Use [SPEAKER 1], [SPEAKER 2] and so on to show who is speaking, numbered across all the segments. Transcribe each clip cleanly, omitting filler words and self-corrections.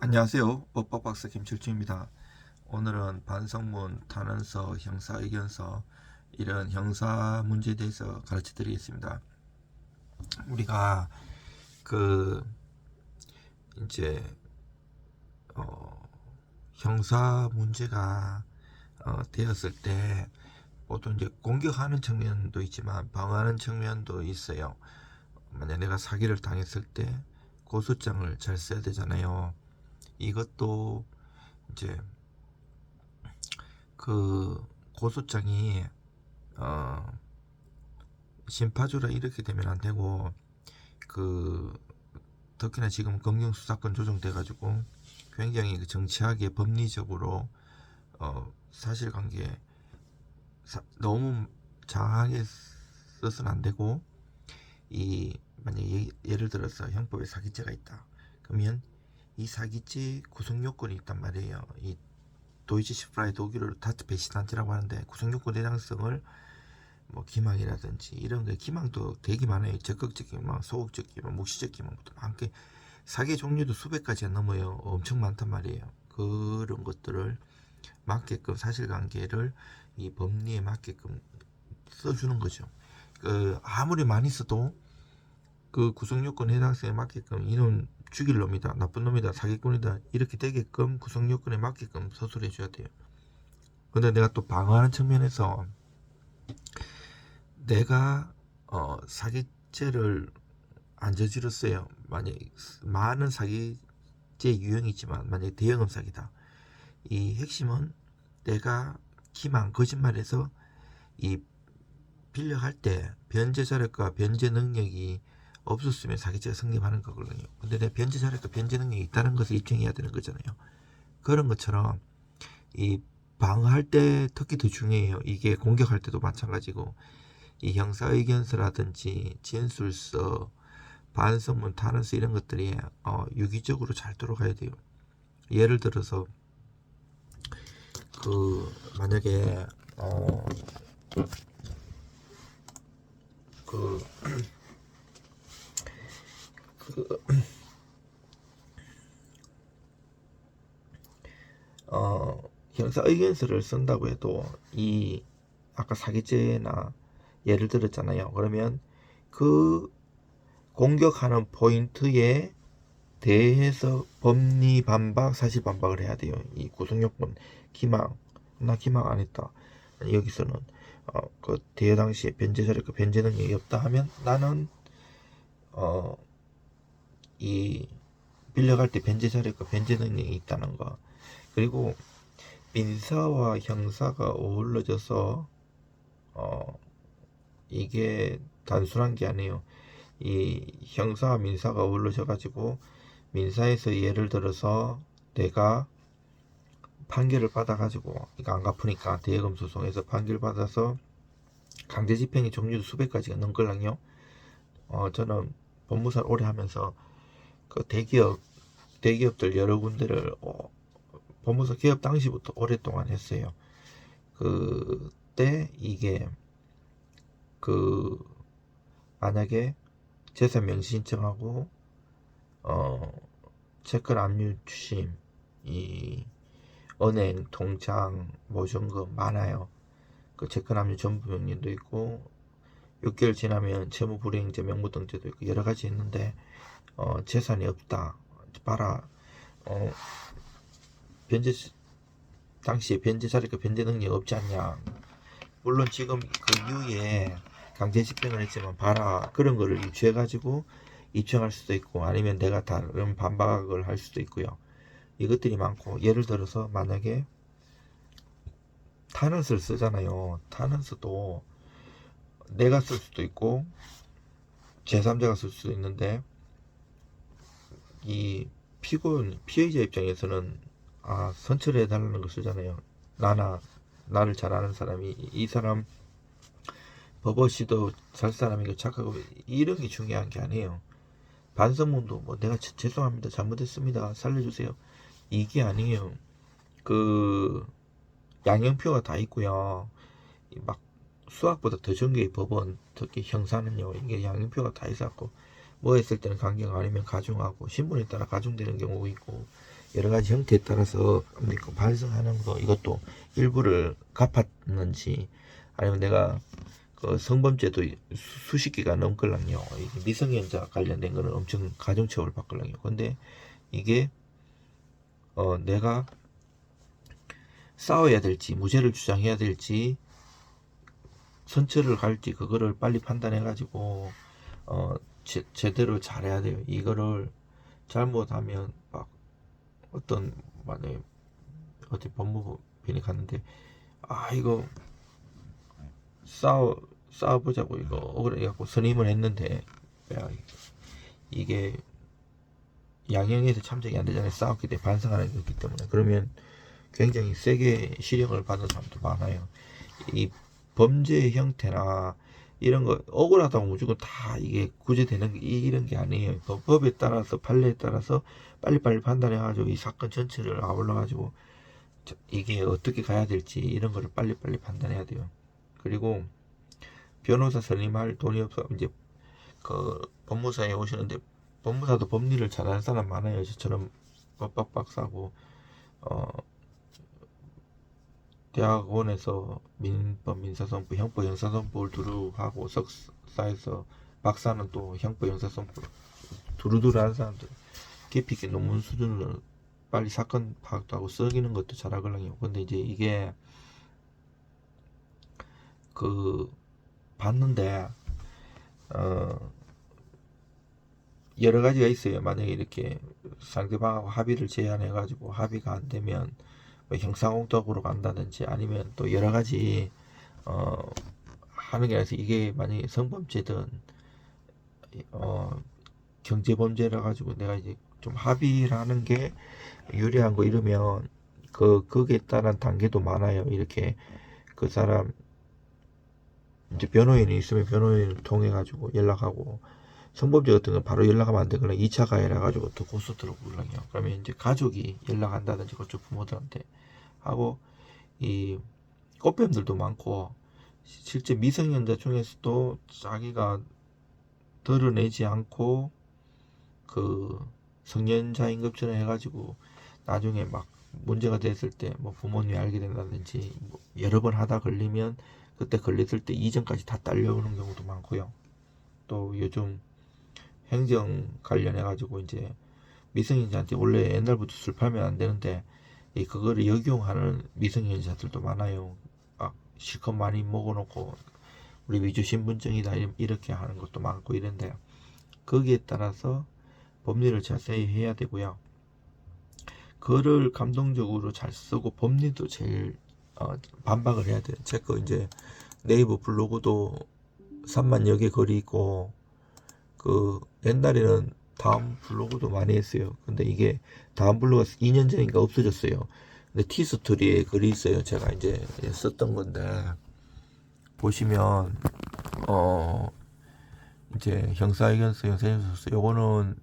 [SPEAKER 1] 안녕하세요. 법박박사 김철주입니다. 오늘은 반성문, 탄원서, 형사의견서 이런 형사 문제에 대해서 가르쳐 드리겠습니다. 우리가 그 이제 형사 문제가 되었을 때 보통 이제 공격하는 측면도 있지만 방어하는 측면도 있어요. 만약 내가 사기를 당했을 때 고소장을 잘 써야 되잖아요. 이것도 이제 그 고소장이 심파주라 이렇게 되면 안 되고, 그 특히나 지금 검경수사권 조정돼 가지고 굉장히 정치하게 법리적으로 사실관계 너무 장하게 써서는 안 되고, 이 만약에 예를 들어서 형법에 사기죄가 있다 그러면 이 사기죄 구성 요건이 있단 말이에요. 이 도이치 시프라이 독일어로 다트 배신한지라고 하는데, 구성요건 대장성을 뭐 기망이라든지 이런 게, 기망도 되게 많아요. 적극적 기망, 소극적 기망, 묵시적 기망부터 많게, 사기 종류도 수백 가지가 넘어요. 엄청 많단 말이에요. 그런 것들을 맞게끔 사실관계를 이 법리에 맞게끔 써주는 거죠. 아무리 많이 써도 그 구성요건 해당성에 맞게끔 이놈 죽일 놈이다, 나쁜 놈이다, 사기꾼이다 이렇게 되게끔 구성요건에 맞게끔 서술해 줘야 돼요. 근데 내가 또 방어하는 측면에서, 내가 사기죄를 안 저질렀어요. 만약 많은 사기죄 유형이 있지만 만약 대형업 사기다, 이 핵심은 내가 기만 거짓말해서 이 빌려갈 때 변제 자력과 변제 능력이 없었으면 사기죄가 성립하는 거거든요. 근데 내 변제 자력과 변제 능력이 있다는 것을 입증해야 되는 거잖아요. 그런 것처럼 이 방어할 때 특히 더 중요해요. 이게 공격할 때도 마찬가지고, 이 형사의견서라든지 진술서, 반성문, 탄원서 이런 것들이 유기적으로 잘 들어가야 돼요. 예를 들어서 만약에 그, 그 형사의견서를 쓴다고 해도, 이 아까 사기죄나 예를 들었잖아요. 그러면 그 공격하는 포인트에 대해서 법리 반박, 사실 반박을 해야 돼요. 이 구성요건, 기망, 나 기망 안 했다. 여기서는 그 대여 당시에 변제 자료가 변제 능력이 없다 하면, 나는 이 빌려갈 때 변제 자료가 변제 능력이 있다는 거. 그리고 민사와 형사가 어우러져서 이게 단순한 게 아니에요. 이 형사와 민사가 어우러져 가지고, 민사에서 예를 들어서 내가 판결을 받아가지고 이거 안 갚으니까 대여금 소송에서 판결 받아서 강제 집행의 종류도 수백 가지가 넘걸랑요. 저는 법무사를 오래 하면서 그 대기업들 여러 군데를 법무사 개업 당시부터 오랫동안 했어요. 그때 이게 만약에 재산 명시 신청하고 채권 압류 추심, 이 은행, 통장, 보증금 많아요. 그 채권 압류 전부 명령도 있고, 6개월 지나면 채무불이행자 명부등재도 있고 여러 가지 있는데, 재산이 없다, 봐라, 변제 당시에 변제 자료가 변제 능력이 없지 않냐. 물론 지금 그 이후에 강제 집행을 했지만 봐라, 그런 거를 유추해 가지고 입증할 수도 있고, 아니면 내가 다른 반박을 할 수도 있고요. 이것들이 많고, 예를 들어서 만약에 탄원서를 쓰잖아요. 탄원서도 내가 쓸 수도 있고 제3자가 쓸 수도 있는데, 이 피해자 입장에서는 선처를 해달라는 거 쓰잖아요. 나를 잘 아는 사람이, 이 사람 버버씨도 살 사람이고 착하고, 이런 게 중요한 게 아니에요. 반성문도 뭐 내가 죄송합니다, 잘못했습니다, 살려주세요, 이게 아니에요. 그 양형표가 다 있고요. 막 수학보다 더 전개의 법원, 특히 형사는요, 이게 양형표가 다 있었고, 뭐 했을 때는 강경 아니면 가중하고 신분에 따라 가중되는 경우가 있고 여러 가지 형태에 따라서 발생하는 거 이것도 일부를 갚았는지 아니면 내가 그 성범죄도 수십 개가 넘걸랑요. 미성년자 관련된 거는 엄청 가중처벌 받걸랑요. 근데 이게 내가 싸워야 될지 무죄를 주장해야 될지 선처를 갈지 그거를 빨리 판단해 가지고 제대로 잘해야 돼요. 이거를 잘못하면 막 어떤 만약에 어디 법무부편이 갔는데 이거 싸워보자고 이거 억울해 갖고 선임을 했는데 이게 양형에서 참작이 안 되잖아요. 싸웠기 때문에 반성하는 게 없기 때문에 그러면 굉장히 세게 실형을 받는 사람도 많아요. 이 범죄의 형태나 이런 거 억울하다고 무조건 다 이게 구제되는 게 이런 게 아니에요. 법에 따라서 판례에 따라서 빨리빨리 판단해가지고 이 사건 전체를 아울러가지고 이게 어떻게 가야 될지 이런 거를 빨리빨리 판단해야 돼요. 그리고 변호사 선임할 돈이 없어 이제 그 법무사에 오시는데 법무사도 법리를 잘하는 사람 많아요. 저처럼 법학 박사고 대학원에서 민법, 민사선고, 형법, 형사선고를 두루하고 석사에서 박사는 또 형법, 형사선고 두루두루 하는 사람들 깊이 있게 논문 수준으로 빨리 사건 파악도 하고 써기는 것도 잘하거든요. 근데 이제 이게 봤는데 여러 가지가 있어요. 만약에 이렇게 상대방하고 합의를 제안해 가지고 합의가 안 되면 뭐 형사공덕으로 간다든지 아니면 또 여러 가지 하는 게 아니라 이게 만약에 성범죄든 경제범죄라 가지고 내가 이제 좀 합의를 하는 게 유리한 거 이러면 거기에 따른 단계도 많아요. 이렇게 그 사람 이제 변호인이 있으면 변호인을 통해 가지고 연락하고 성범죄 같은 건 바로 연락하면 안 되거나 2차 가해라 가지고 더 고소 들어오거든요. 그러면 이제 가족이 연락한다든지 그쪽 부모들한테 하고 이 꽃뱀들도 많고 실제 미성년자 중에서도 자기가 드러내지 않고 그 성년자인 것처럼 해가지고 나중에 막 문제가 됐을 때 뭐 부모님이 알게 된다든지 뭐 여러 번 하다 걸리면 그때 걸렸을 때 이전까지 다 딸려오는 경우도 많고요. 또 요즘 행정 관련해 가지고 이제 미성년자한테 원래 옛날부터 술 팔면 안 되는데 그거를 역용하는 미성년자들도 많아요. 실컷 많이 먹어놓고 우리 위조 신분증이다 이렇게 하는 것도 많고 이런데 거기에 따라서 법리를 자세히 해야 되고요. 글을 감동적으로 잘 쓰고 법리도 제일 반박을 해야 돼요. 제 거 이제 네이버 블로그도 3만여 개 글이 있고 옛날에는 다음 블로그도 많이 했어요. 근데 이게 다음 블로그가 2년 전인가 없어졌어요. 근데 티스토리에 글이 있어요. 제가 이제 썼던 건데 보시면 이제 형사의견서, 형사인술서 요거는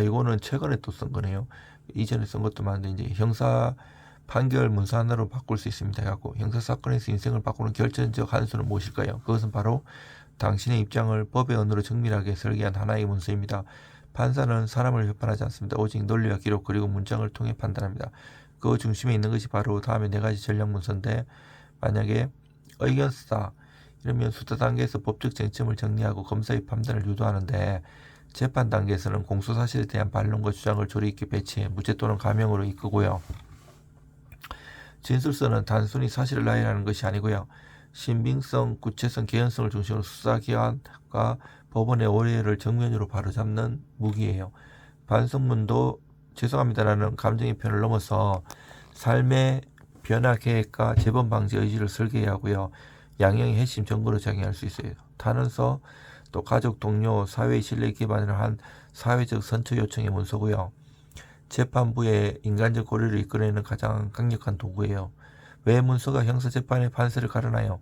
[SPEAKER 1] 이거는 최근에 또 쓴 거네요. 이전에 쓴 것도 많은데 이제 형사 판결 문서 하나로 바꿀 수 있습니다. 해갖고 형사사건에서 인생을 바꾸는 결정적 한 수는 무엇일까요? 그것은 바로 당신의 입장을 법의 언어로 정밀하게 설계한 하나의 문서입니다. 판사는 사람을 협판하지 않습니다. 오직 논리와 기록 그리고 문장을 통해 판단합니다. 그 중심에 있는 것이 바로 다음에 4가지 전략 문서인데 만약에 의견서다 이러면 수사 단계에서 법적 쟁점을 정리하고 검사의 판단을 유도하는데 재판 단계에서는 공소사실에 대한 반론과 주장을 조리 있게 배치해 무죄 또는 감형으로 이끄고요. 진술서는 단순히 사실을 나열하는 것이 아니고요. 신빙성, 구체성, 개연성을 중심으로 수사기관과 법원의 오해를 정면으로 바로잡는 무기예요. 반성문도 죄송합니다라는 감정의 편을 넘어서 삶의 변화 계획과 재범 방지 의지를 설계해야 하고요. 양형의 핵심 증거로 작용할 수 있어요. 탄원서, 또 가족, 동료, 사회의 신뢰 기반으로 한 사회적 선처 요청의 문서고요. 재판부의 인간적 고려를 이끌어내는 가장 강력한 도구예요. 왜 문서가 형사재판의 판세를 가르나요?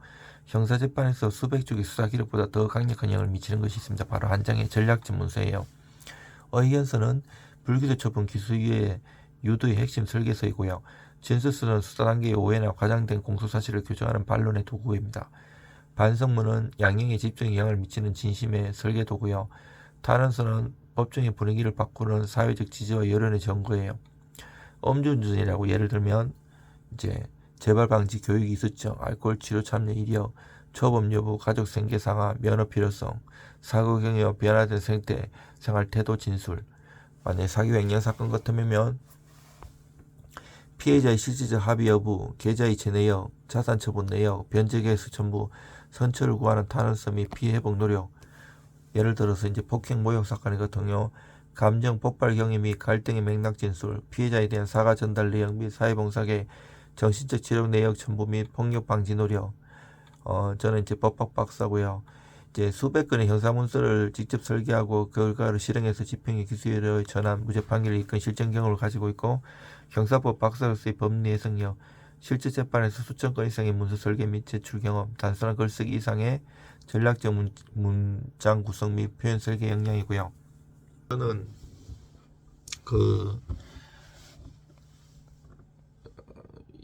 [SPEAKER 1] 형사재판에서 수백 쪽의 수사기록보다 더 강력한 영향을 미치는 것이 있습니다. 바로 한 장의 전략적 문서예요. 의견서는 불기소 처분 기소유예 유도의 핵심 설계서이고요. 진술서는 수사 단계의 오해나 과장된 공소사실을 규정하는 반론의 도구입니다. 반성문은 양형에 집중 영향을 미치는 진심의 설계도고요. 탄원서는 법정의 분위기를 바꾸는 사회적 지지와 여론의 증거예요. 음주운전이라고 예를 들면 이제 재발 방지 교육이 있었죠. 알코올 치료 참여 이력, 초범 여부, 가족 생계 상하, 면허 필요성, 사고 경력, 변화된 생태, 생활 태도 진술. 만약 사기 횡령 사건 같으면 피해자의 실질적 합의 여부, 계좌의 이체 내역, 자산 처분 내역, 변제 계획서 첨부, 선처를 구하는 탄원서 및 피해 회복 노력. 예를 들어서 이제 폭행 모욕 사건의 같은요. 감정 폭발 경위 및 갈등의 맥락 진술, 피해자에 대한 사과 전달 내역 및 사회봉사계, 정신적 치료 내역 첨부 및 폭력 방지 노력. 저는 이제 법학 박사고요. 이제 수백 건의 형사문서를 직접 설계하고 결과를 실행해서 집행의 기수열의 전환 무죄 판결을 이끈 실전 경험을 가지고 있고, 형사법 박사로서의 법리 해석력, 실제 재판에서 수천 건 이상의 문서 설계 및 제출 경험, 단순한 글쓰기 이상의 전략적 문장 구성 및 표현 설계 역량이고요. 저는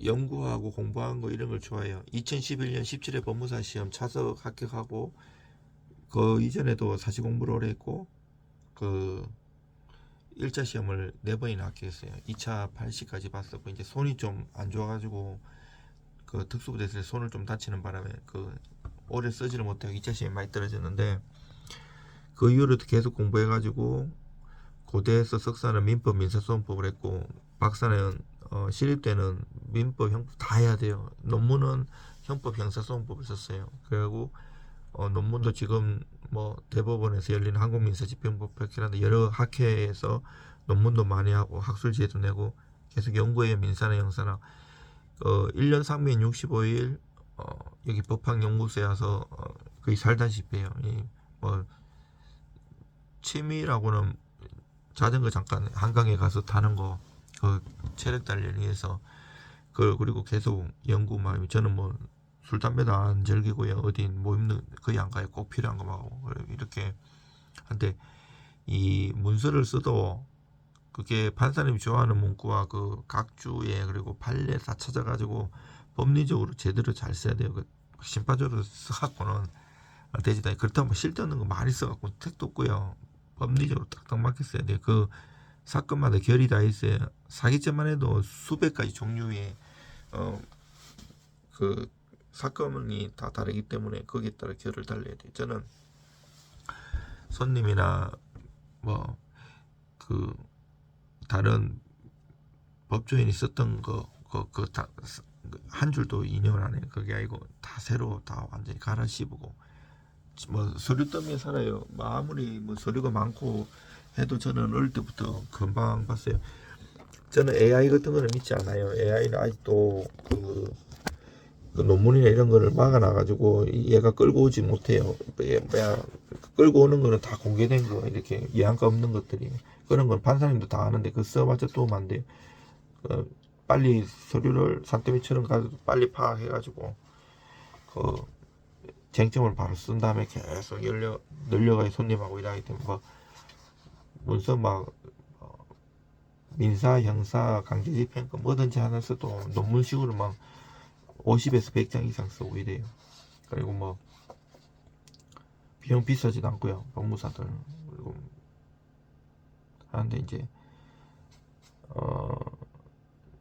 [SPEAKER 1] 연구하고 공부한 거 이런 걸 좋아해요. 2011년 17회 법무사 시험 차석 합격하고, 그 이전에도 사시 공부를 오래 했고, 1차 시험을 4번이나 합격했어요. 2차 80까지 봤었고, 이제 손이 좀 안 좋아가지고 특수부대에서 손을 좀 다치는 바람에 오래 쓰지를 못하고 2차 시험이 많이 떨어졌는데, 그 이후로도 계속 공부해가지고 고대에서 석사는 민법 민사소송법을 했고, 박사는 시립 때는 민법 형법 다 해야 돼요. 논문은 형법 형사소송법을 썼어요. 그리고 논문도 지금 대법원에서 열리는 한국민사집행법 발표라는 여러 학회에서 논문도 많이 하고 학술지에도 내고 계속 연구해요. 민사나 형사나. 1년 상면 65일 여기 법학연구소에 와서 거의 살다시피 해요. 취미라고는 자전거 잠깐 한강에 가서 타는 거, 체력 단련을 위해서. 그리고 계속 연구 막, 저는 술 담배도 안 즐기고요. 어디 모임도 거의 안 가요. 꼭 필요한 거만 하고 이렇게. 한데 이 문서를 써도 그게 판사님이 좋아하는 문구와 각주에 그리고 판례 다 찾아가지고 법리적으로 제대로 잘 써야 돼요. 심파적으로 써갖고는 되지다. 그렇다고 쓸데없는 거 많이 써갖고 택도 없고요. 법리적으로 딱딱 맞게 써야 돼요. 사건마다 결이 다 있어요. 사기죄만 해도 수백 가지 종류의 사건이 다 다르기 때문에 거기에 따라 결을 달려야 돼요. 저는 손님이나 다른 법조인이 썼던 한 줄도 인용을 안 해요. 그게 아니고 다 새로 다 완전히 갈아 씹고 서류 때문에 살아요. 아무리 서류가 많고 해도 저는 어릴 때부터 금방 봤어요. 저는 AI 같은 거는 믿지 않아요. AI는 아직도 논문이나 이런 거를 막아놔가지고 얘가 끌고 오지 못해요. 끌고 오는 거는 다 공개된 거, 이렇게 예안가 없는 것들이. 그런 건 판사님도 다 아는데 써봤자 도움 안 돼요. 빨리 서류를 산더미처럼 가지고 빨리 파악해가지고 쟁점을 바로 쓴 다음에 계속 늘려가야 손님하고 일하기 때문에 문서 민사, 형사, 강제집행 뭐든지 하나 써도 논문식으로 50에서 100장 이상 쓰고 이래요. 그리고 비용 비싸지도 않고요. 법무사들. 그리고 하는데 이제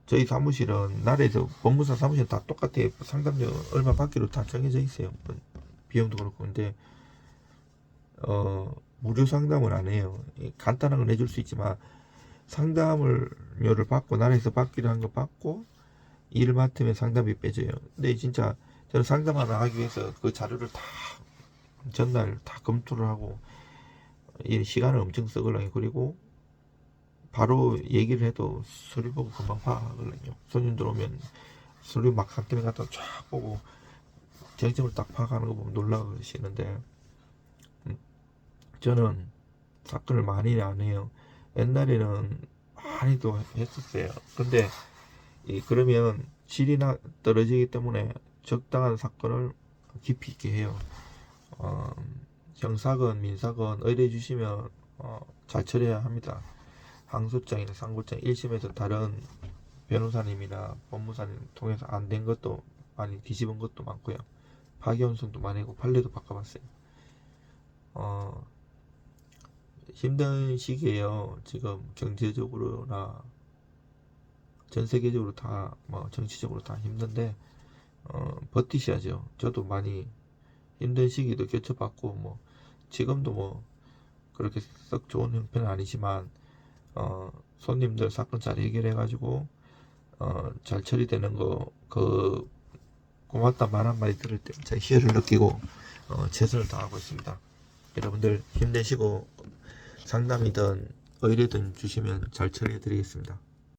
[SPEAKER 1] 저희 사무실은 나라에서 법무사 사무실 다 똑같아요. 상담료 얼마 받기로 다 정해져 있어요. 비용도 그렇고. 근데 무료 상담을 안 해요. 간단한 건 해줄 수 있지만 상담료를 받고 나라에서 받기로 한 거 받고 일을 맡으면 상담비 빼줘요. 근데 진짜 저는 상담 하나 하기 위해서 그 자료를 다 전날 다 검토를 하고 시간을 엄청 쓰거든요. 그리고 바로 얘기를 해도 서류 보고 금방 파악하거든요. 손님 들어오면 서류 막 상태를 갖다 쫙 보고 쟁점을 딱 파악하는 거 보면 놀라시는데, 저는 사건을 많이 안 해요. 옛날에는 많이도 했었어요. 근데 그러면 질이 떨어지기 때문에 적당한 사건을 깊이 있게 해요. 형사건, 민사건 의뢰해 주시면 잘 처리해야 합니다. 항소장이나 상고장 1심에서 다른 변호사님이나 법무사님 통해서 안 된 것도 많이 뒤집은 것도 많고요. 파기환송도 많이 하고 판례도 바꿔봤어요. 힘든 시기에요. 지금 경제적으로나 전 세계적으로 다 뭐 정치적으로 다 힘든데 버티셔야죠. 저도 많이 힘든 시기도 겪어봤고 뭐 지금도 뭐 그렇게 썩 좋은 형편은 아니지만 손님들 사건 잘 해결해 가지고 잘 처리되는 거 그 고맙다 말 한마디 들을 때 제 희열을 느끼고 최선을 다하고 있습니다. 여러분들 힘내시고 상담이든 의뢰든 주시면 잘 처리해 드리겠습니다.